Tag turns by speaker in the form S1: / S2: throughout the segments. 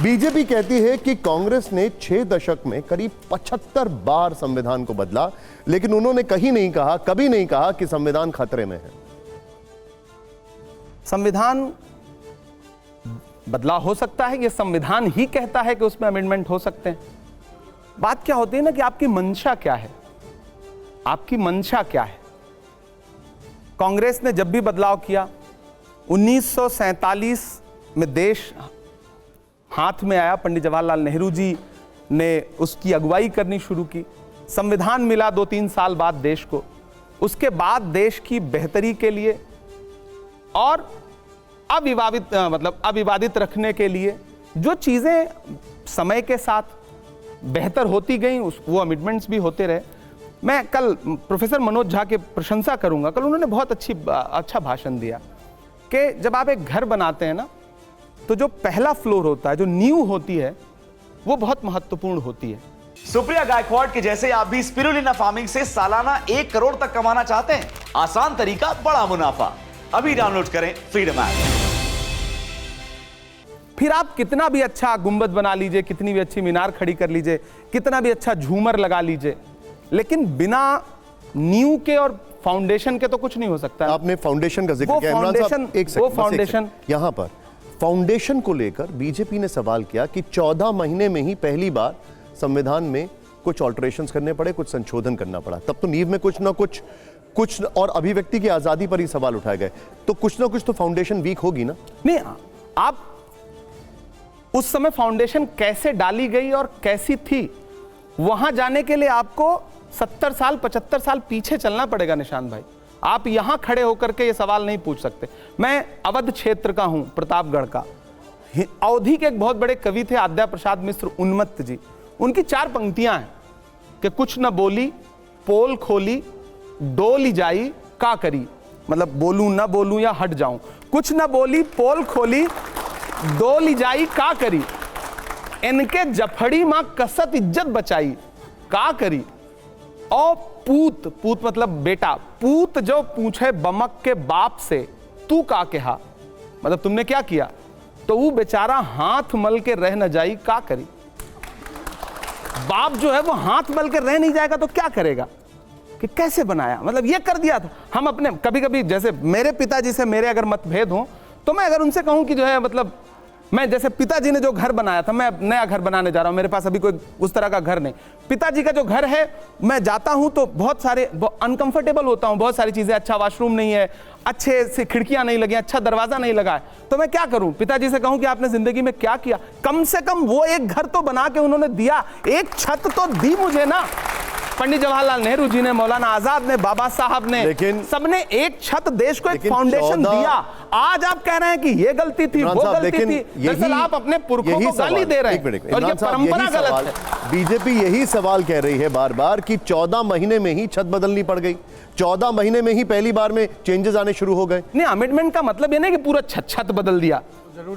S1: BJP कहती है कि कांग्रेस ने 6 दशक में करीब 75 बार संविधान को बदला, लेकिन उन्होंने कभी नहीं कहा कि संविधान खतरे में है।
S2: संविधान बदला हो सकता है, यह संविधान ही कहता है कि उसमें अमेंडमेंट हो सकते हैं। बात क्या होती है ना कि आपकी मंशा क्या है, आपकी मंशा क्या है। कांग्रेस ने जब भी बदलाव किया, 1947 में देश हाथ में आया, पंडित जवाहरलाल नेहरू जी ने उसकी अगुवाई करनी शुरू की, संविधान मिला 2-3 साल बाद देश को। उसके बाद देश की बेहतरी के लिए और अविवादित रखने के लिए जो चीजें समय के साथ बेहतर होती गई, वो अमेंडमेंट्स भी होते रहे। मैं कल प्रोफेसर मनोज झा की प्रशंसा करूंगा। कल उन्होंने बहुत अच्छा भाषण दिया कि जब आप एक घर बनाते हैं ना, तो जो पहला फ्लोर होता है, जो नींव होती है, वो बहुत महत्वपूर्ण होती है।
S3: सुप्रिया गायकवाड़ के जैसे आप भी स्पिरुलिना फार्मिंग से सालाना 1 करोड़ तक कमाना चाहते हैं? आसान तरीका, बड़ा मुनाफा। अभी डाउनलोड करें फ्रीडम ऐप।
S2: फिर आप कितना भी अच्छा गुंबद बना लीजिए, कितनी भी अच्छी मीनार खड़ी कर लीजिए, कितना भी अच्छा झूमर लगा लीजिए, लेकिन बिना नींव के और फाउंडेशन के तो कुछ नहीं हो सकता।
S1: आपने फाउंडेशन का जिक्र किया, वो फाउंडेशन, यहां पर फाउंडेशन को लेकर बीजेपी ने सवाल किया कि 14 महीने में ही पहली बार संविधान में कुछ ऑल्टरेशंस करने पड़े, कुछ संशोधन करना पड़ा। तब तो नींव में कुछ ना कुछ और अभिव्यक्ति की आजादी पर ही सवाल उठाए गए, तो कुछ ना कुछ तो फाउंडेशन वीक होगी ना।
S2: नहीं, आप उस समय फाउंडेशन कैसे डाली गई और कैसी थी, वहां जाने के लिए आपको 70 साल 75 साल पीछे चलना पड़ेगा निशांत भाई। आप यहां खड़े होकर के ये सवाल नहीं पूछ सकते। मैं अवध क्षेत्र का हूं, प्रतापगढ़ का। अवधि के एक बहुत बड़े कवि थे आद्या प्रसाद मिश्र उन्मत्त जी। उनकी 4 पंक्तियां हैं कि कुछ न बोली, पोल खोली, डोली जाई, का करी। मतलब बोलूं न बोलूं या हट जाऊं। कुछ न बोली, पोल खोली, डोली जाई, का करी। इनके जफड़ी मां कसत इज्जत बचाई, का करी। और पूत मतलब बेटा, पूत जो पूछे बमक के बाप से, तू का कहा, मतलब तुमने क्या किया, तो वो बेचारा हाथ मल के रह न जाई, का करी। बाप जो है वो हाथ मल के रह नहीं जाएगा तो क्या करेगा, कि कैसे बनाया, मतलब ये कर दिया था। हम अपने कभी कभी, जैसे मेरे पिताजी से मेरे अगर मतभेद हो, तो मैं अगर उनसे कहूं कि जो है, मतलब मैं जैसे पिताजी ने जो घर बनाया था, मैं नया घर बनाने जा रहा हूं, मेरे पास अभी कोई उस तरह का घर नहीं। पिताजी का जो घर है, मैं जाता हूं तो बहुत सारे अनकंफर्टेबल होता हूं, बहुत सारी चीजें, अच्छा वॉशरूम नहीं है, अच्छे से खिड़कियां नहीं लगी, अच्छा दरवाजा नहीं लगा है, तो मैं क्या करूं, पिताजी से कहूं कि आपने जिंदगी में क्या किया। कम से कम वो एक घर तो बना के उन्होंने दिया, एक छत तो दी मुझे ना। पंडित जवाहरलाल नेहरू जी ने, मौलाना आजाद ने, बाबा साहब ने, लेकिन सबने एक छत, देश को एक फाउंडेशन दिया। आज आप कह रहे हैं कि ये गलती थी, वो गलती थी। दरअसल आप अपने पुरखों को गाली दे रहे हैं और ये परंपरा गलत है।
S1: बीजेपी यही सवाल कह रही है बार बार कि 14 महीने में ही छत बदलनी पड़ गई, 14 महीने में ही पहली बार में चेंजेस आने शुरू हो गए।
S2: नहीं, अमेंडमेंट का मतलब ये नहीं कि पूरा छत बदल दिया।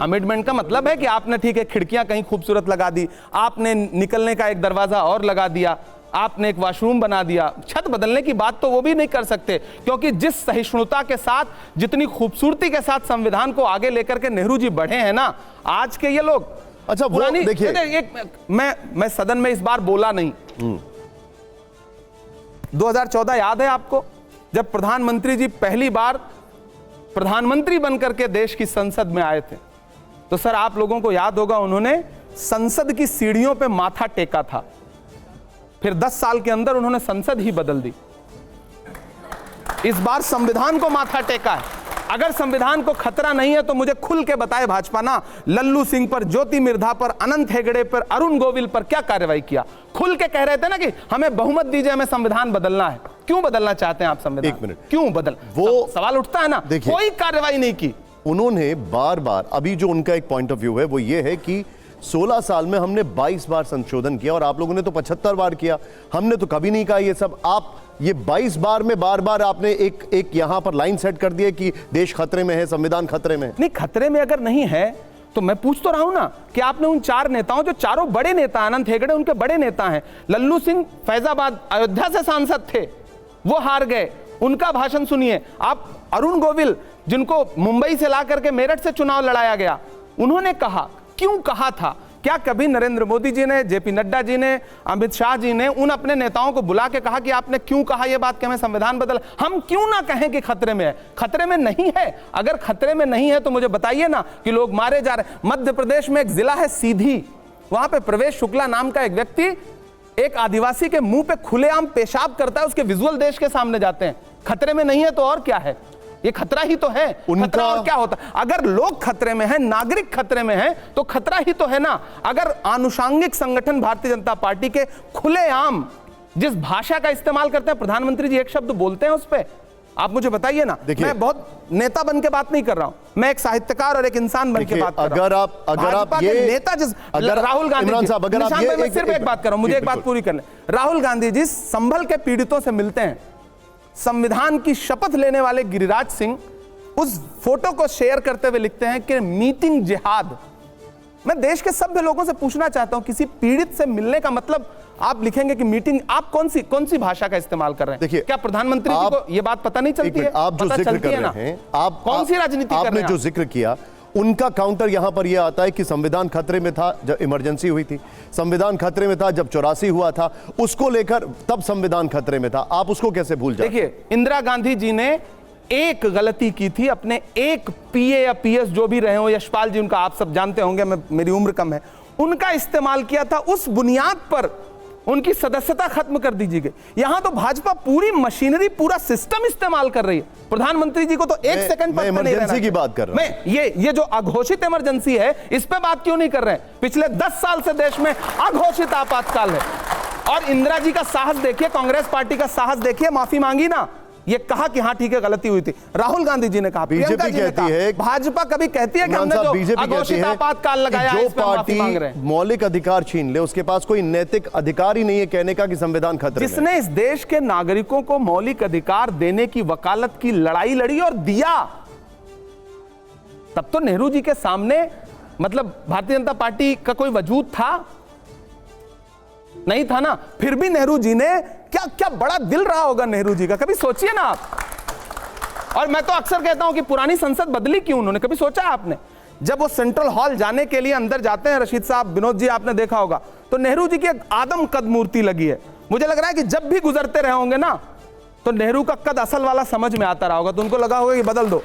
S2: अमेंडमेंट का मतलब है कि आपने, ठीक है, खिड़कियां कहीं खूबसूरत लगा दी, आपने निकलने का एक दरवाजा और लगा दिया, आपने एक वॉशरूम बना दिया। छत बदलने की बात तो वो भी नहीं कर सकते, क्योंकि जिस सहिष्णुता के साथ, जितनी खूबसूरती के साथ संविधान को आगे लेकर के नेहरू जी बढ़े हैं ना, आज के ये लोग,
S1: अच्छा पुरानी देखिए,
S2: मैं सदन में इस बार बोला नहीं। 2014 याद है आपको, जब प्रधानमंत्री जी पहली बार प्रधानमंत्री बनकर के देश की संसद में आए थे, तो सर आप लोगों को याद होगा, उन्होंने संसद की सीढ़ियों पे माथा टेका था। फिर 10 साल के अंदर उन्होंने संसद ही बदल दी। इस बार संविधान को माथा टेका है। अगर संविधान को खतरा नहीं है तो मुझे खुल के बताए भाजपा ना, लल्लू सिंह पर, ज्योति मिर्धा पर, अनंत हेगड़े पर, अरुण गोविल पर क्या कार्रवाई किया। खुल के कह रहे थे ना कि हमें बहुमत दीजिए, हमें संविधान बदलना है। क्यों बदलना चाहते हैं आप संविधान?
S1: एक मिनट,
S2: क्यों बदल, वो सवाल उठता है ना। कोई कार्रवाई नहीं की
S1: उन्होंने। बार बार अभी जो उनका एक पॉइंट ऑफ व्यू है वो ये है कि 16 साल में हमने 22 बार संशोधन किया और आप लोगों ने तो 75 बार किया, हमने तो कभी नहीं कहा ये सब। आप ये 22 बार में बार बार आपने एक यहां पर लाइन सेट कर दी है कि देश खतरे में है, संविधान खतरे में है।
S2: नहीं, खतरे में अगर नहीं है तो मैं पूछ तो रहा हूं ना कि आपने उन 4 नेताओं, जो चारों बड़े नेता, अनंत हेगड़े उनके बड़े नेता हैं, लल्लू सिंह फैजाबाद अयोध्या से सांसद थे, वो हार गए, उनका भाषण सुनिए आप। अरुण गोविल, जिनको मुंबई से ला करके मेरठ से चुनाव लड़ाया गया, उन्होंने कहा, क्यों कहा था क्या कभी नरेंद्र मोदी जी ने, जेपी नड्डा जी ने, अमित शाह जी ने उन अपने नेताओं को बुला के कहा कि आपने क्यों कहा यह बात कि हमें संविधान बदल, हम क्यों ना कहें कि खतरे में है? खतरे में नहीं है। अगर खतरे में नहीं है तो मुझे बताइए ना कि लोग मारे जा रहे हैं। मध्य प्रदेश में एक जिला है सीधी, वहां पे प्रवेश शुक्ला नाम का एक व्यक्ति एक आदिवासी के मुंह पे खुलेआम पेशाब करता है, उसके विजुअल देश के सामने जाते हैं। खतरे में नहीं है तो और क्या है? ये खतरा ही तो है। खतरा और क्या होता? अगर लोग खतरे में हैं, नागरिक खतरे में हैं, तो खतरा ही तो है ना। अगर आनुषंगिक संगठन भारतीय जनता पार्टी के खुलेआम जिस भाषा का इस्तेमाल करते हैं, प्रधानमंत्री जी एक शब्द बोलते हैं उस पे, आप मुझे बताइए ना। मैं बहुत नेता बन के बात नहीं कर रहा हूं, मैं एक साहित्यकार और एक इंसान बन के बात कर रहा हूं।
S1: अगर आप ये
S2: नेता जिस राहुल गांधी जी, मैं सिर्फ एक बात कर रहा हूं, मुझे एक बात पूरी कर लें। राहुल गांधी जी संभल के पीड़ितों से मिलते हैं, संविधान की शपथ लेने वाले गिरिराज सिंह उस फोटो को शेयर करते हुए लिखते हैं कि मीटिंग जिहाद। मैं देश के सभ्य लोगों से पूछना चाहता हूं, किसी पीड़ित से मिलने का मतलब आप लिखेंगे कि मीटिंग, आप कौन सी भाषा का इस्तेमाल कर रहे हैं?
S1: देखिए,
S2: क्या प्रधानमंत्री जी को यह बात पता नहीं चलती है?
S1: आप जो जिक्र कर रहे हैं, आप
S2: कौन सी राजनीति कर रहे हैं?
S1: आपने जो जिक्र किया, उनका काउंटर यहां पर यह आता है कि संविधान खतरे में था जब इमरजेंसी हुई थी, संविधान खतरे में था जब 84 हुआ था, उसको लेकर तब संविधान खतरे में था। आप उसको कैसे भूल जाते?
S2: देखिए, इंदिरा गांधी जी ने एक गलती की थी, अपने एक पीए या पीएस जो भी रहे हो, यशपाल जी उनका आप सब जानते होंगे, मेरी उम्र कम है, उनका इस्तेमाल किया था, उस बुनियाद पर उनकी सदस्यता खत्म कर दी गई। यहां तो भाजपा पूरी मशीनरी, पूरा सिस्टम इस्तेमाल कर रही है। प्रधानमंत्री जी को तो एक सेकंड पर
S1: इमरजेंसी की बात कर रहा हूं।
S2: मैं ये जो अघोषित इमरजेंसी है, इस पे बात क्यों नहीं कर रहे हैं? पिछले 10 साल से देश में अघोषित आपातकाल है। और इंदिरा जी का साहस देखिए, कांग्रेस पार्टी का साहस देखिए, माफी मांगी ना, ये कहा कि हाँ ठीक है गलती हुई थी। राहुल गांधी जी ने कहा,
S1: बीजेपी कहती है,
S2: भाजपा कभी कहती है कि हमने जो अघोषित आपातकाल लगाया है,
S1: जो
S2: इस पे माफी मांग रहे हैं।
S1: मौलिक अधिकार छीन ले, उसके पास कोई नैतिक अधिकार ही नहीं है कहने का कि संविधान खतरे में।
S2: जिसने इस देश के नागरिकों को मौलिक अधिकार देने की वकालत की लड़ाई लड़ी और दिया, तब तो नेहरू जी के सामने मतलब भारतीय जनता पार्टी का कोई वजूद था? नहीं था ना। फिर भी नेहरू जी ने क्या बड़ा दिल रहा होगा नेहरू जी का, कभी सोचिए ना आप। और मैं तो अक्सर कहता हूं कि पुरानी संसद बदली क्यों उन्होंने, कभी सोचा आपने? जब वो सेंट्रल हॉल जाने के लिए अंदर जाते हैं, रशीद साहब, विनोद जी, आपने देखा होगा, तो नेहरू जी की एक आदम कद मूर्ति लगी है। मुझे लग रहा है कि जब भी गुजरते रहे होंगे ना, तो नेहरू का कद असल वाला समझ में आता रहा होगा, तो उनको लगा होगा कि बदल दो।